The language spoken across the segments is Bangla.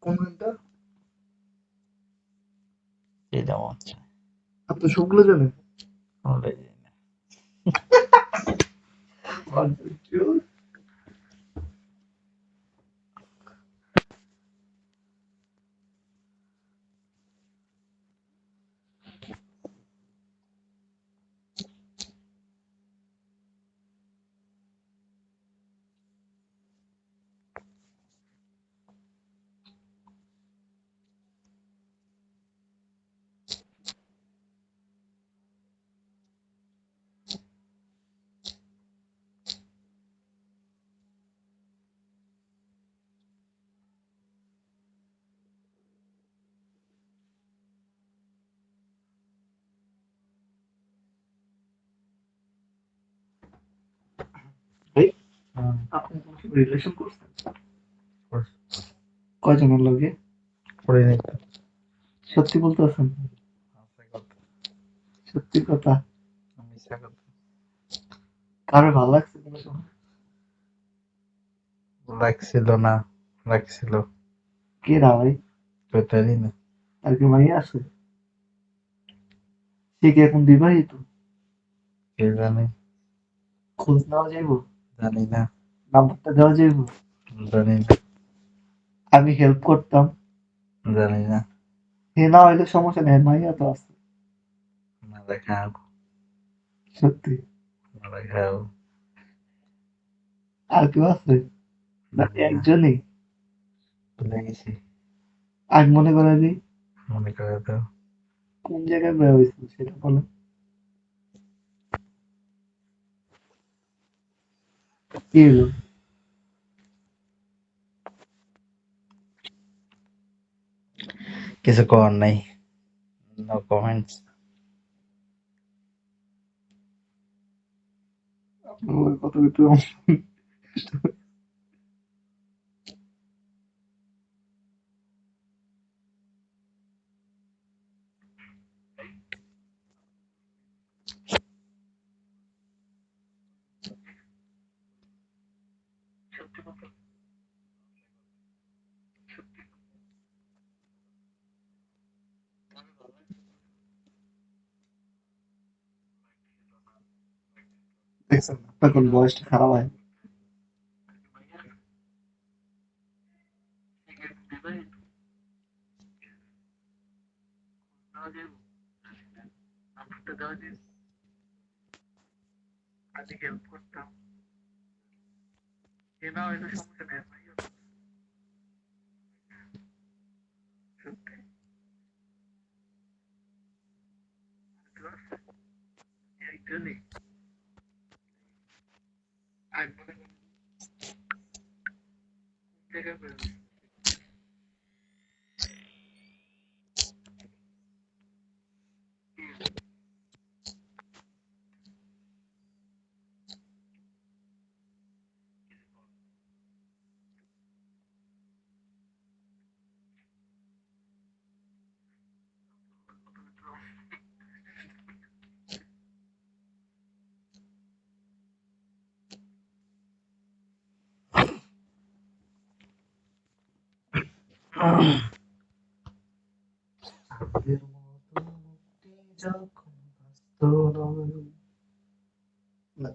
কোন গানটা? এটা মনে হচ্ছে আপনি সবগুলো জানেন? অলরেডি ভাই আপনি কোনো রিলেশন করছেন? কয়জনের লগে? করিনি তো। সত্যি বলতেছেন? সত্যি কথা। মিথ্যা কথা। কারো ভালো লাগছে কোনো সময়? লাগছিল না, লাগছিল। কে রা ভাই? কইতারি না। আর কি মাইয়া আছে? সে কি এখন বিবাহিত? কে জানে? খোঁজ নেওয়া যাইবো? জানি না, নাম্বারটা দেওয়া যাইবো? জানি না, আমি হেল্প করতাম। জানি না। হে না হইলে সমস্যা নেই, মাইয়া তো আছে। মারা খাও, সত্যি। মারা খাও। আর কেউ আছে? না জানি না, একজনই? ভুলে গেছি। আজ মনে করে দিই। মনে করে দাও। কোন জায়গায় বিয়ে হয়েছিল সেটা বলো। কি হলো? কিছু করার নাই, নো কমেন্টস। আপনার কত একটু দেখছেন তখন বয়সটা খারাপ হয়। আমি হেল্প করতাম। হে না হইলে সমস্যা নেই, মাইয়া তো আছে। সত্যি। কেউ আছে? একজনই? আজ মনে করে দিই। কোন জায়গায় বিয়ে হয়েছিল? কি হলো? কত একটু আগের মতো মুক্তি যখন ব্যস্ত নয়। না,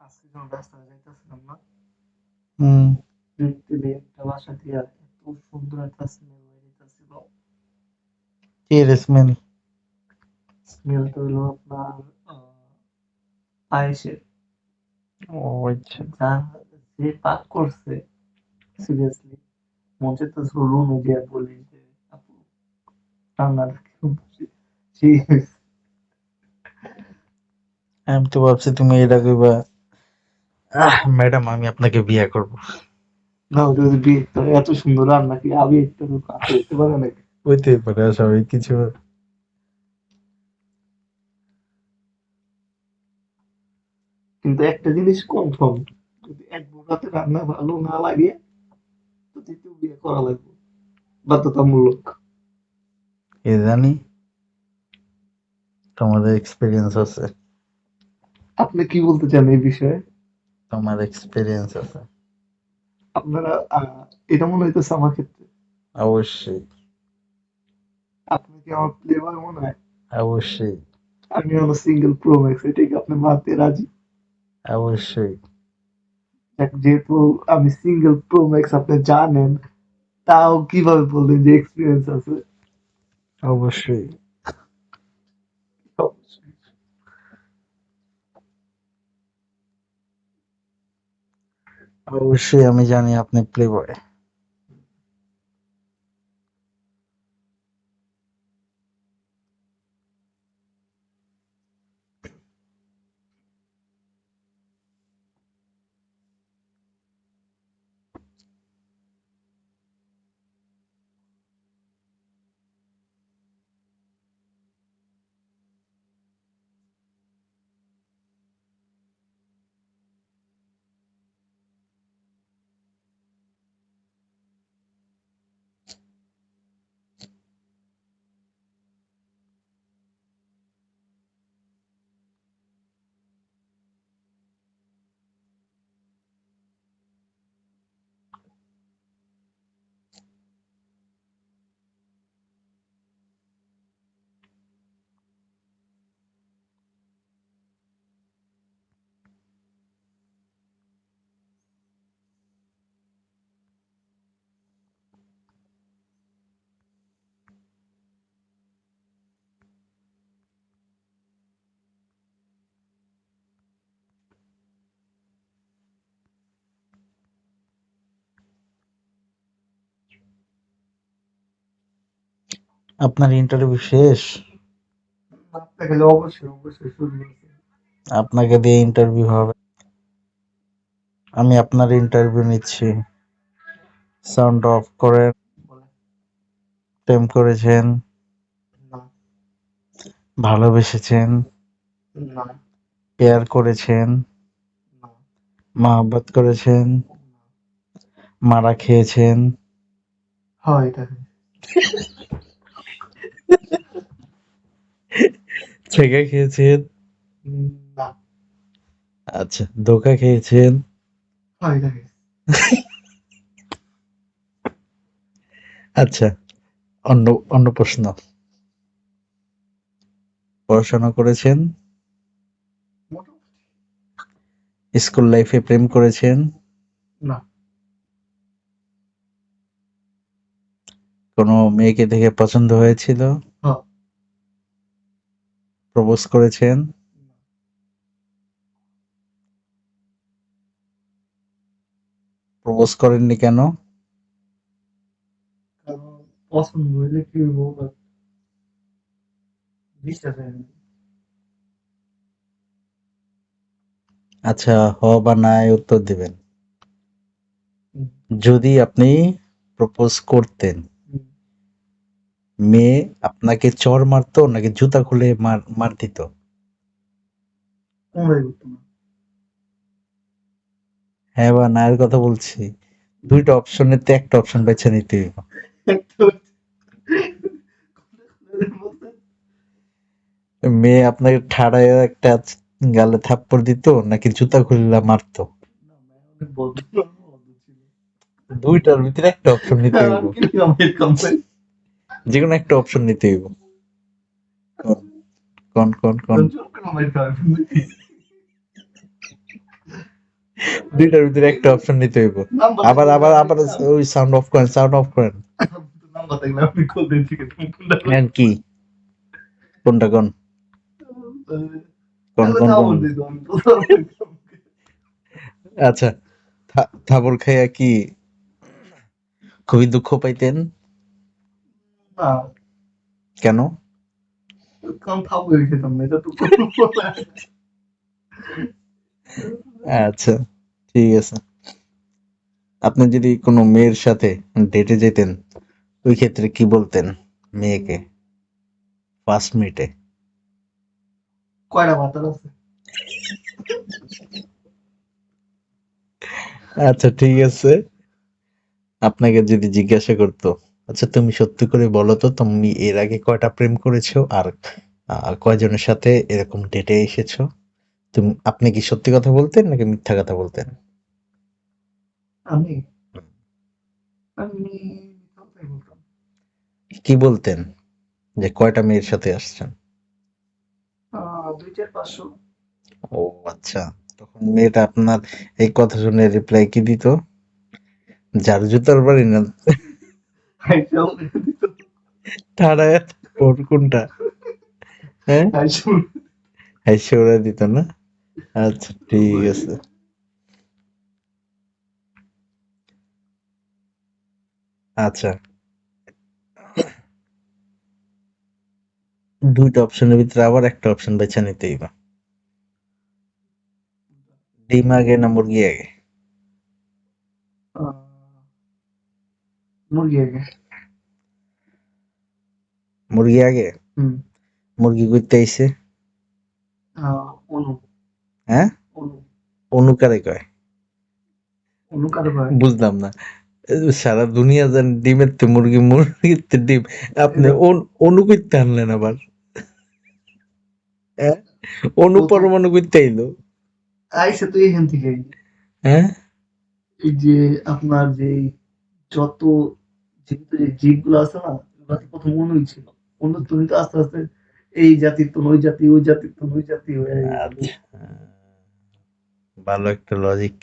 আজকে যখন ব্যস্ত হয়ে যাইতেছিলাম না, দেখতে একটা বাসা দিয়ে এত সুন্দর একটা স্মেল বেরিয়েছিল। কি রে স্মেল? স্মেলটা হলো আপনার পায়েসের। ও আচ্ছা। যা যে পাক করছে সিরিয়াসলি মনে চাইতেছে রুমে গিয়ে বলি যে আপু রান্নাটা কেমন হয়েছে? সেই হয়েছে। আমি তো ভাবছি তুমি এটা কইবা, ম্যাডাম আমি আপনাকে বিয়ে করব। না ওটা যদি বিয়ে তো এত সুন্দর রান্না কি আমি একটু কাছে হইতে পারে নাকি? হইতেই পারে স্বাভাবিক কিছু। কিন্তু একটা জিনিস কনফার্ম, যদি এক বউরাতে রান্না ভালো না লাগে তো দ্বিতীয় বিয়ে করা লাগবে, বাধ্যতামূলক। কে জানি, তোমাদের এক্সপিরিয়েন্স আছে, আপনি কি বলতে চান এই বিষয়ে? তোমার এক্সপিরিয়েন্স আছে। আপনারা এটা মনে হইতেছে আমার ক্ষেত্রে। অবশ্যই, আপনার কি আমার প্লে বয় মনে হয়? অবশ্যই, আমি হলো সিঙ্গেল প্রো ম্যাক্স, এটা কি আপনি মানতে রাজি? অবশ্যই, দেখ, যেহেতু আমি সিঙ্গেল প্রো ম্যাক্স আপনি জানেন, তাও কিভাবে বললেন যে এক্সপিরিয়েন্স আছে? অবশ্যই, অবশ্যই আমি জানি আপনি প্লে বয়। আপনার ইন্টারভিউ শেষ? আপনাকে অবশ্যই অবশ্যই শুরু করছি। আপনাকে দিয়ে ইন্টারভিউ হবে? আমি আপনার ইন্টারভিউ নিচ্ছি। সাউন্ড অফ করেন। বলে প্রেম করেছেন, না, ভালোবেসেছেন, না, পেয়ার করেছেন, না, মহব্বত করেছেন, না। মারা খেয়েছেন, হয় এটা। ছেঁকা খেয়েছেন, না, আচ্ছা ধোকা খেয়েছেন। হয় এটা। আচ্ছা, অন্য অন্য প্রশ্ন। পড়াশোনা করেছেন, মোটামুটি। স্কুল লাইফে প্রেম করেছেন, না, কোনো মেয়েকে দেখে পছন্দ হয়েছিল, হ্যাঁ, প্রপোজ করেছেন, প্রপোজ করেননি কেন? কারণ পছন্দ হইলে কি হইব, বাট বিশ্বাস হয় না। আচ্ছা, হ বা নাই উত্তর দিবেন। হুম, যদি আপনি প্রপোজ করতেন, হুম, মেয়ে আপনাকে চড় মারতো নাকি জুতা খুলে মার দিত? কোনটাই করতো না। হ্যাঁ বা না এর কথা বলছি। দুইটা অপশনের তো একটা অপশন বেছে নিতে হইব। একটা হচ্ছে- বলতে- মেয়ে আপনাকে ঠাড়ায় একটা গালে থাপ্পড় দিত নাকি জুতা খুলে মারতো? না, ম্যাম অনেক ভদ্র ছিল। দুইটার ভিতরে একটা অপশন নিতে হইব। আমাকে কমেন্ট কমেন্ট যে কোনো একটা অপশন নিতে হইব। কোন কোন কোন কোন কমেন্ট দুইটার ভিতরে একটা অপশন নিতে হইব। আবার আবার আবার ওই সাউন্ড অফ করেন, সাউন্ড অফ করেন। নাম্বার থাকলে আপনি কল দিন, ঠিক আছে? হ্যাঁ, কি কোনটা কোন কোন তাহলে কোন কোন থামুন দিত, আমি তো ধরবো। আচ্ছা, থাবর খাইয়া কি খুবই দুঃখ পাইতেন? না, কেন? কারণ থামুন খেতাম না, এটা তো কোনো বলা যায় না। আচ্ছা, ঠিক আছে। আপনি যদি কোনো মেয়ের সাথে ডেটে যেতেন, ওই ক্ষেত্রে কি বলতেন মেয়েকে ফার্স্ট মিটে? কয়টা মাথার আছে? আচ্ছা ঠিক আছে, আপনাকে যদি জিজ্ঞাসা করতো, আচ্ছা তুমি সত্যি করে বলো তো তুমি এর আগে কয়টা প্রেম করেছো আর কয়জনের সাথে এরকম ডেটে এসেছো, তুমি আপনি কি সত্যি কথা বলতেন নাকি মিথ্যা কথা বলতেন? আমি আমি মিথ্যা কথাই বলতাম। কি বলতেন যে কয়টা মেয়ের সাথে আসছেন? 2-4-500। ও আচ্ছা, তখন মেয়েটা আপনার এই কথা শুনে রিপ্লাই কি দিত? যার জুতার বাড়ি না আইসা বলে দিত। ঠাড়ায় ওর কোনটা? হ্যাঁ, আইসা বলে হাইসে ওরা দিত না। আচ্ছা ঠিক ভাই, আছে। আচ্ছা, দুইটা অপশনের ভিতরে আবার একটা অপশন বেছে নিতেই বা, ডিম আগে না মুরগি আগে? আহ, মুরগি আগে। মুরগি আগে? হুম। মুরগি করতে আইছে? অনু হ্যাঁ, অনু অনুকারে কয়? অনু কারে ভাই? বুঝলাম না। সারা দুনিয়া জান ডিমের তে মুরগি, মুরগির তে ডিম, আপনি এটা অনু করতে আনলেন আবার? হ্যাঁ, অনু প্রথম পরমাণু করতে আইলো? আইসে তো এখান থেকেই। হ্যাঁ, এই যে আপনার যে যত জীবিত যে জীবগুলো আছে না, এগুলো তো প্রথম অনুই ছিল। অনু তুমি তো আস্তে আস্তে এই জাতির তো ওই জাতি, ওই জাতির তো ওই জাতি হয়ে গেল। আচ্ছা, ভালো একটা লজিক।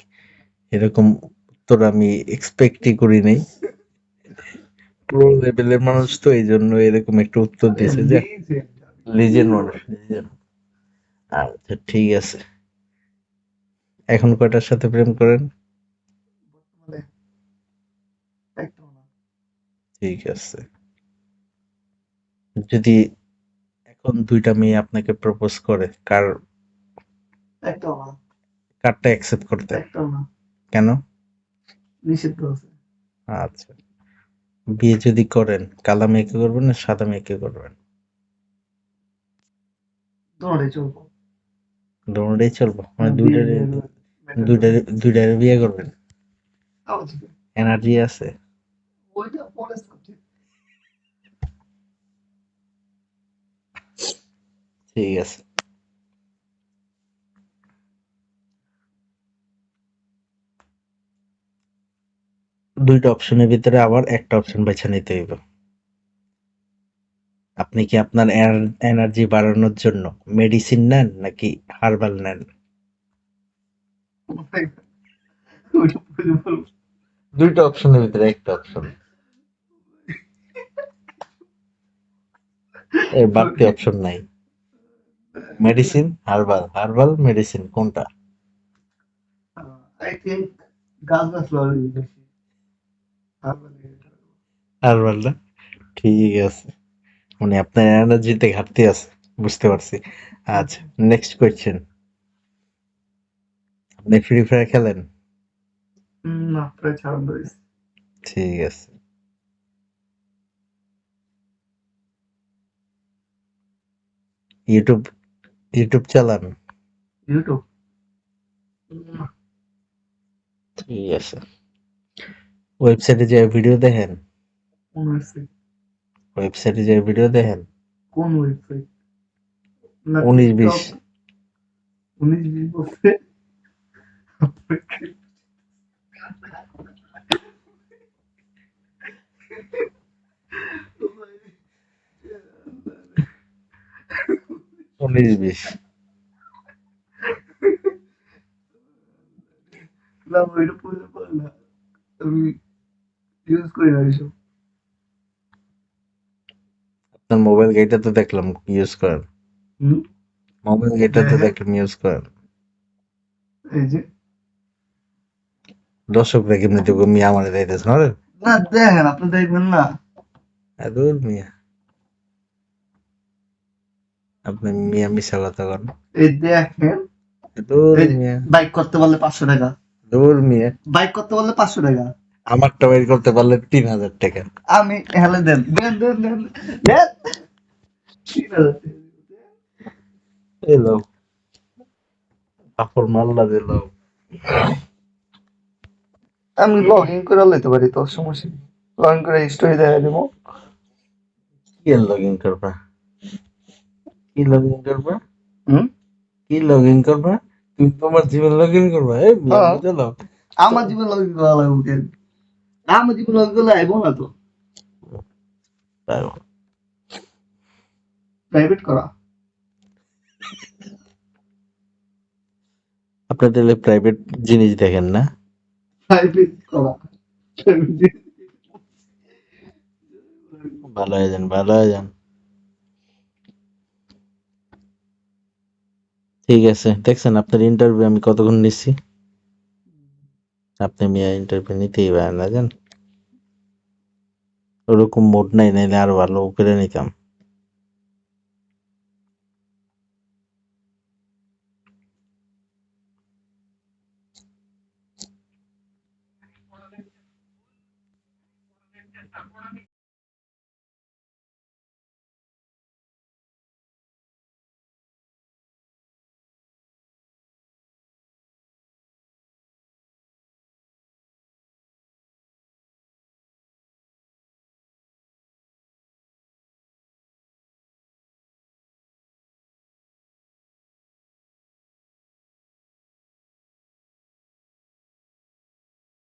এরকম উত্তর আমি এক্সপেক্টই করি নাই। প্রো লেভেলের মানুষ তো এই জন্য এরকম একটা উত্তর দিছে যে লিজেন্ড লিজেন্ড মানুষ, লিজেন্ড। আচ্ছা ঠিক আছে, এখন কয়টার সাথে প্রেম করেন? বর্তমানে একটাও না। ঠিক আছে, যদি এখন দুইটা মেয়ে আপনাকে প্রপোজ করে, একটাও না। কারটা অ্যাকসেপ্ট করতেন? একটাও না। কেন? নিষিদ্ধ আছে। আচ্ছা, বিয়ে যদি করেন কালা মেয়েকে করবেন না সাদা মেয়েকে করবেন? দোনোটাই চলবো। দুটোটাই চলবো, মানে বিয়ে দুইটারে, নিয়ে ম্যাটার করে দুইটারে না। দুইটারে বিয়ে করবেন? আওয়াজ এনার্জি আছে? ওইটা পরে সাবজেক্ট। ঠিক আছে, দুইটা অপশনের ভিতরে আবার একটা অপশন বেছে নিতে হইব। আপনি কি আপনার এনার্জি বাড়ানোর জন্য মেডিসিন নেন নাকি হার্বাল নেন? ওইটা পরে বলবো। দুইটা অপশনের ভিতরে একটা অপশন, এর বাড়তি অপশন নাই। মেডিসিন, হার্বাল, হার্বাল মেডিসিন কোনটা? আই থিঙ্ক গাছ গাছ লড়াই বেশি। হার্বাল না? ঠিক আছে, মানে আপনার এনার্জিতে ঘাটতি আছে, বুঝতে পারছি। আচ্ছা, নেক্সট কোয়েশ্চেন, আপনি ফ্রি ফায়ার খেলেন? না, প্রায় ছাড়ান দিয়েছি। ঠিক আছে, ইউটিউব, ইউটিউব চালান? ইউটিউব ঠিক আছে, ওয়েবসাইটে যে ভিডিও দেখেন? কোন ওয়েবসাইট? ওয়েবসাইটে যে ভিডিও দেখেন? কোন ওয়েবসাইট? না 19-20? টিকটক। 19-20 বলতে উনিশ বিশ? না, ওইটা পড়তে পারে না। আমি ইউজ করি না এসব। আপনার মোবাইল গেটে তো দেখলাম ইউজ করেন, হুম। মোবাইল গেটে তো দেখেন দেখলাম ইউজ করেন। এই যে, দর্শকরা কেমনি তো মিয়া আমারে যাইতেছে না রে? না দেখেন, আপনি দেখবেন না। দূর মিয়া, আপনি মিয়া মিশা কথা কন। এই দেখেন, দূর এই যে মিয়া, বাইক করতে পারলে 500 টাকা। দূর মিয়া, বাইক করতে পারলে 500 টাকা। আমারটা বের করতে পারলে 3,000 টাকা। আমি হেলে দেন দেন দেন দেন দেন 3,000 টাকা। এলো কাপড় মাল্লা দিল। আমি লগ ইন করে লইতে পারি, তো সমস্যা নেই। লগ ইন করে স্টোরি দেখা দেবো। কি লগ ইন করবা? কি লগ ইন করবা? হুম। কি লগ ইন করবা? তুমি তোমার জীবন লগ ইন করবা? এই মিয়া হ্যাঁ, বুঝে নাও। আমার জীবন লগ ইন করা লাগবে কেন? আমার জীবন লগ ইন করলে আইবো না তো, প্রাইভেট করা। আপনার তাহলে প্রাইভেট জিনিস দেখেন না? প্রাইভেট করা। ভালো হয়ে যান, ভালো হয়ে যান। ঠিক আছে, দেখছেন আপনার ইন্টারভিউ আমি কতক্ষণ নিচ্ছি? আপনি মিয়া ইন্টারভিউ নিতেই পারেন না জান। ওরকম মোড নাই, নাইলে আরো ভালো করে নিতাম।